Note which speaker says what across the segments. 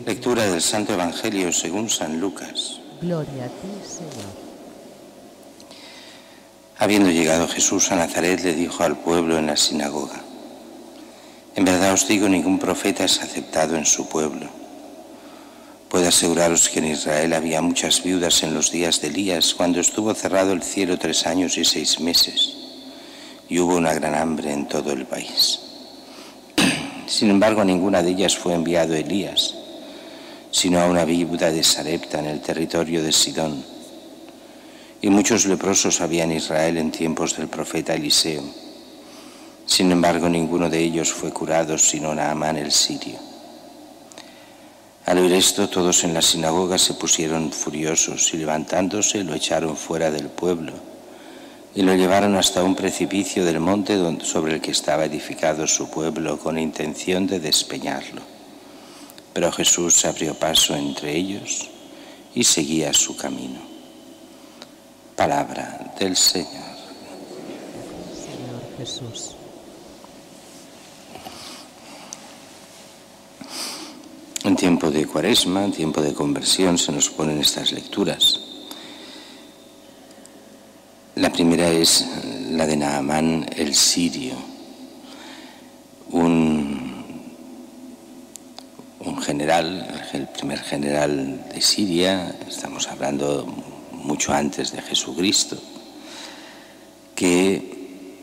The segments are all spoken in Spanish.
Speaker 1: Lectura del Santo Evangelio según San Lucas.
Speaker 2: Gloria a ti, Señor.
Speaker 1: Habiendo llegado Jesús a Nazaret, le dijo al pueblo en la sinagoga: En verdad os digo, ningún profeta es aceptado en su pueblo. Puedo aseguraros que en Israel había muchas viudas en los días de Elías, cuando estuvo cerrado el cielo 3 años y 6 meses, y hubo una gran hambre en todo el país. Sin embargo, a ninguna de ellas fue enviado Elías, sino a una viuda de Sarepta en el territorio de Sidón. Y muchos leprosos había en Israel en tiempos del profeta Eliseo. Sin embargo, ninguno de ellos fue curado, sino Naamán el sirio. Al oír esto, todos en la sinagoga se pusieron furiosos y levantándose lo echaron fuera del pueblo y lo llevaron hasta un precipicio del monte sobre el que estaba edificado su pueblo, con intención de despeñarlo. Pero Jesús se abrió paso entre ellos y seguía su camino. Palabra del Señor.
Speaker 2: Señor Jesús.
Speaker 1: En tiempo de Cuaresma, en tiempo de conversión, se nos ponen estas lecturas. La primera es la de Naamán el sirio, un general, el primer general de Siria. Estamos hablando mucho antes de Jesucristo, que,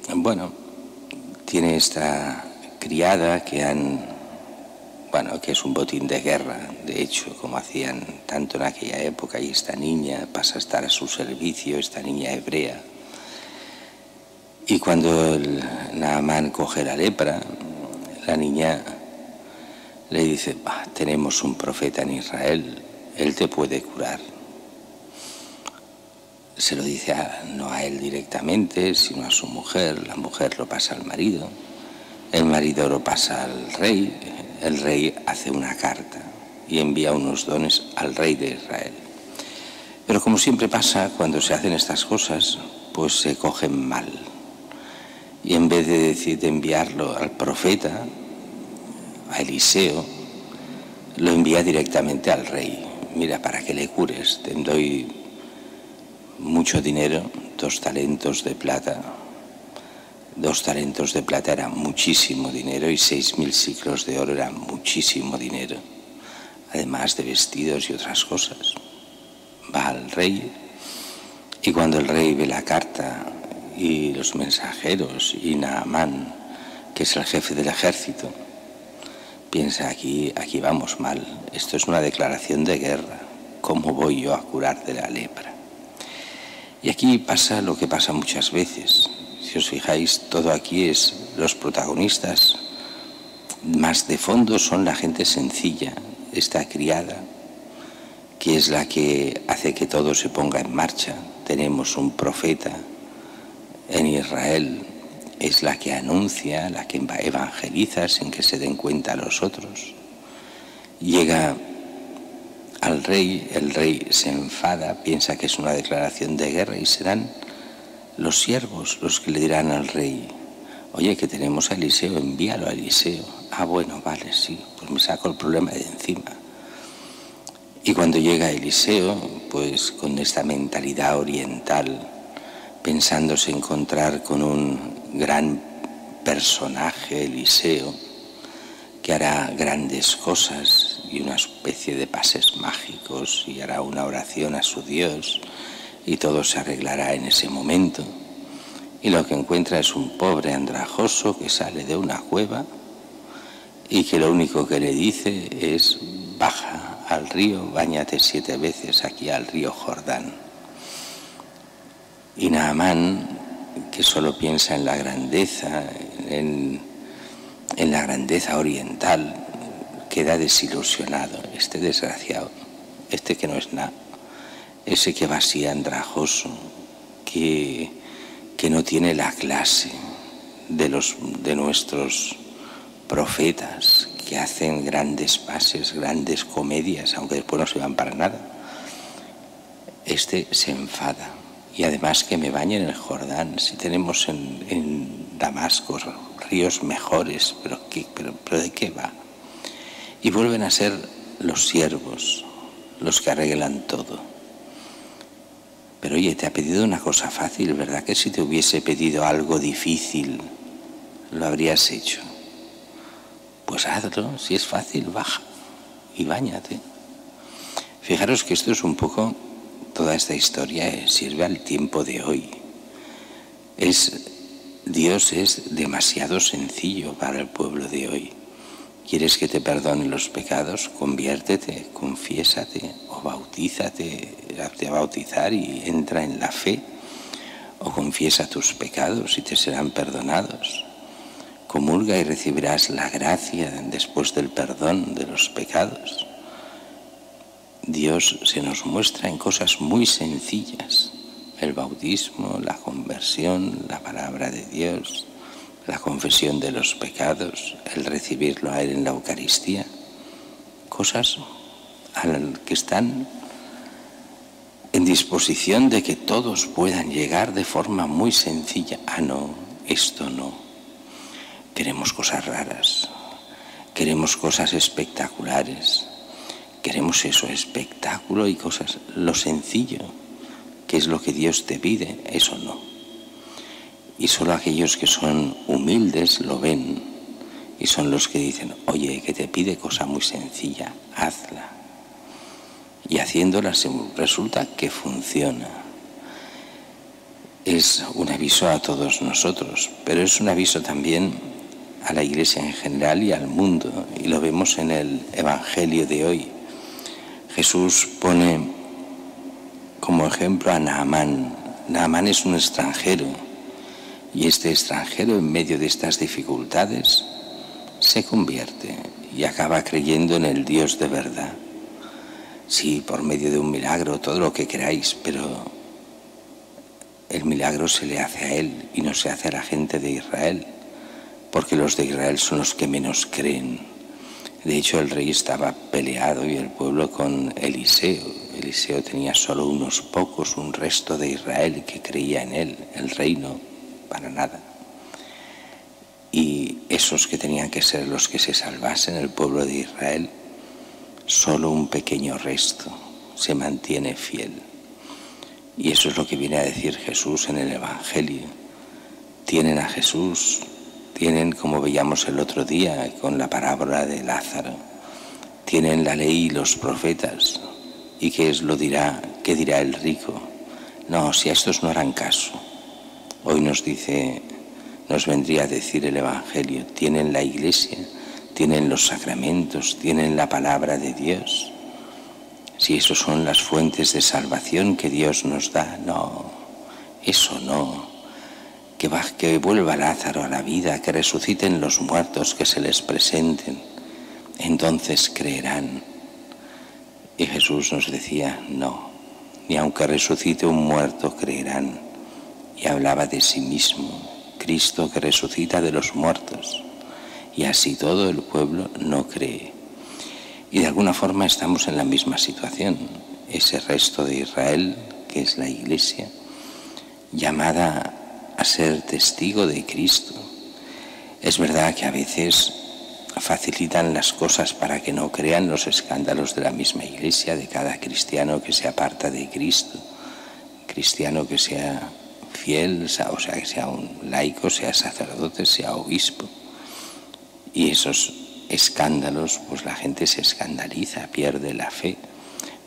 Speaker 1: tiene esta criada que es un botín de guerra, de hecho, como hacían tanto en aquella época, y esta niña pasa a estar a su servicio, esta niña hebrea. Y cuando Naamán coge la lepra, la niña le dice: tenemos un profeta en Israel, él te puede curar. Se lo dice no a él directamente, sino a su mujer. La mujer lo pasa al marido, el marido lo pasa al rey. El rey hace una carta y envía unos dones al rey de Israel. Pero como siempre pasa cuando se hacen estas cosas, pues se cogen mal. Y en vez de enviarlo al profeta, a Eliseo, lo envía directamente al rey. Mira, para que le cures, te doy mucho dinero, 2 talentos de plata. 2 talentos de plata era muchísimo dinero y 6.000 siclos de oro era muchísimo dinero, además de vestidos y otras cosas. Va al rey, y cuando el rey ve la carta y los mensajeros y Naamán, que es el jefe del ejército, piensa: aquí vamos mal, esto es una declaración de guerra, ¿cómo voy yo a curar de la lepra? Y aquí pasa lo que pasa muchas veces. Si os fijáis, todo aquí es los protagonistas más de fondo son la gente sencilla, esta criada, que es la que hace que todo se ponga en marcha. Tenemos un profeta en Israel, es la que anuncia, la que evangeliza sin que se den cuenta los otros. Llega al rey, el rey se enfada, piensa que es una declaración de guerra, y serán los siervos los que le dirán al rey: oye, que tenemos a Eliseo, envíalo a Eliseo. Bueno, vale, sí, pues me saco el problema de encima. Y cuando llega Eliseo, pues con esta mentalidad oriental, pensándose encontrar con un gran personaje, Eliseo, que hará grandes cosas y una especie de pases mágicos, y hará una oración a su Dios, y todo se arreglará en ese momento. Y lo que encuentra es un pobre andrajoso que sale de una cueva y que lo único que le dice es: baja al río, báñate 7 veces aquí al río Jordán. Y Naamán, que solo piensa en la grandeza, en la grandeza oriental, queda desilusionado. Este desgraciado, este que no es nada, ese que va así andrajoso, que no tiene la clase de nuestros profetas, que hacen grandes pases, grandes comedias, aunque después no se van para nada. Este se enfada. Y además, que me bañe en el Jordán, si tenemos en Damasco ríos mejores, pero ¿de qué va? Y vuelven a ser los siervos, los que arreglan todo. Pero oye, te ha pedido una cosa fácil, ¿verdad? Que si te hubiese pedido algo difícil, lo habrías hecho. Pues hazlo, si es fácil, baja y báñate. Fijaros que esto es un poco, toda esta historia sirve al tiempo de hoy. Dios es demasiado sencillo para el pueblo de hoy. ¿Quieres que te perdone los pecados? Conviértete, confiésate o bautízate, hazte a bautizar y entra en la fe. O confiesa tus pecados y te serán perdonados. Comulga y recibirás la gracia después del perdón de los pecados. Dios se nos muestra en cosas muy sencillas. El bautismo, la conversión, la palabra de Dios, la confesión de los pecados, el recibirlo a Él en la Eucaristía. Cosas que están en disposición de que todos puedan llegar de forma muy sencilla. Ah, no, esto no. Queremos cosas raras, queremos cosas espectaculares, queremos eso, espectáculo y cosas, lo sencillo, que es lo que Dios te pide, eso no. Y solo aquellos que son humildes lo ven y son los que dicen, oye, que te pide cosa muy sencilla, hazla. Y haciéndola resulta que funciona. Es un aviso a todos nosotros, pero es un aviso también a la Iglesia en general y al mundo, y lo vemos en el Evangelio de hoy. Jesús pone como ejemplo a Naamán. Naamán es un extranjero, y este extranjero en medio de estas dificultades se convierte y acaba creyendo en el Dios de verdad. Sí, por medio de un milagro, todo lo que queráis, pero el milagro se le hace a él y no se hace a la gente de Israel, porque los de Israel son los que menos creen. De hecho, el rey estaba peleado y el pueblo con Eliseo. Eliseo tenía solo unos pocos, un resto de Israel que creía en él, el rey no, para nada. Y esos que tenían que ser los que se salvasen, el pueblo de Israel, solo un pequeño resto se mantiene fiel. Y eso es lo que viene a decir Jesús en el Evangelio. Tienen a Jesús, tienen, como veíamos el otro día con la parábola de Lázaro, tienen la ley y los profetas. ¿Y qué dirá el rico? No, si a estos no harán caso. Hoy nos vendría a decir el Evangelio, tienen la Iglesia, tienen los sacramentos, tienen la palabra de Dios. Si esos son las fuentes de salvación que Dios nos da, no, eso no. Que vuelva Lázaro a la vida, que resuciten los muertos, que se les presenten, entonces creerán. Y Jesús nos decía, no, ni aunque resucite un muerto creerán. Y hablaba de sí mismo, Cristo que resucita de los muertos. Y así todo el pueblo no cree. Y de alguna forma estamos en la misma situación. Ese resto de Israel, que es la Iglesia, llamada a ser testigo de Cristo. Es verdad que a veces facilitan las cosas para que no crean, los escándalos de la misma Iglesia, de cada cristiano que se aparta de Cristo, cristiano que sea fiel, o sea, que sea un laico, sea sacerdote, sea obispo. Y esos escándalos, pues la gente se escandaliza, pierde la fe,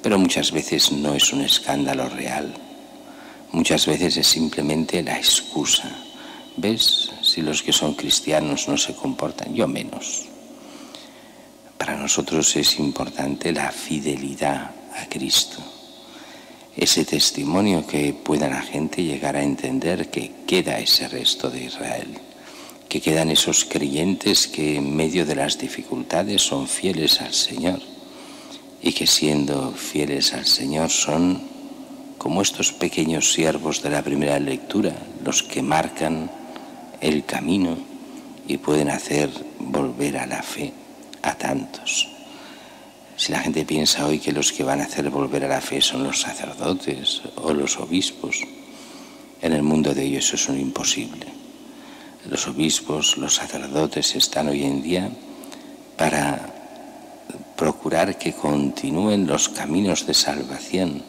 Speaker 1: pero muchas veces no es un escándalo real. Muchas veces es simplemente la excusa. ¿Ves? Si los que son cristianos no se comportan, yo menos. Para nosotros es importante la fidelidad a Cristo. Ese testimonio que pueda la gente llegar a entender que queda ese resto de Israel, que quedan esos creyentes que en medio de las dificultades son fieles al Señor y que siendo fieles al Señor son como estos pequeños siervos de la primera lectura, los que marcan el camino y pueden hacer volver a la fe a tantos. Si la gente piensa hoy que los que van a hacer volver a la fe son los sacerdotes o los obispos, en el mundo de ellos eso es un imposible. Los obispos, los sacerdotes están hoy en día para procurar que continúen los caminos de salvación,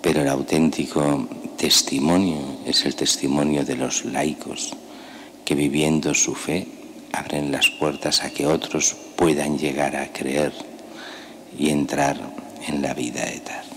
Speaker 1: pero el auténtico testimonio es el testimonio de los laicos, que viviendo su fe abren las puertas a que otros puedan llegar a creer y entrar en la vida eterna.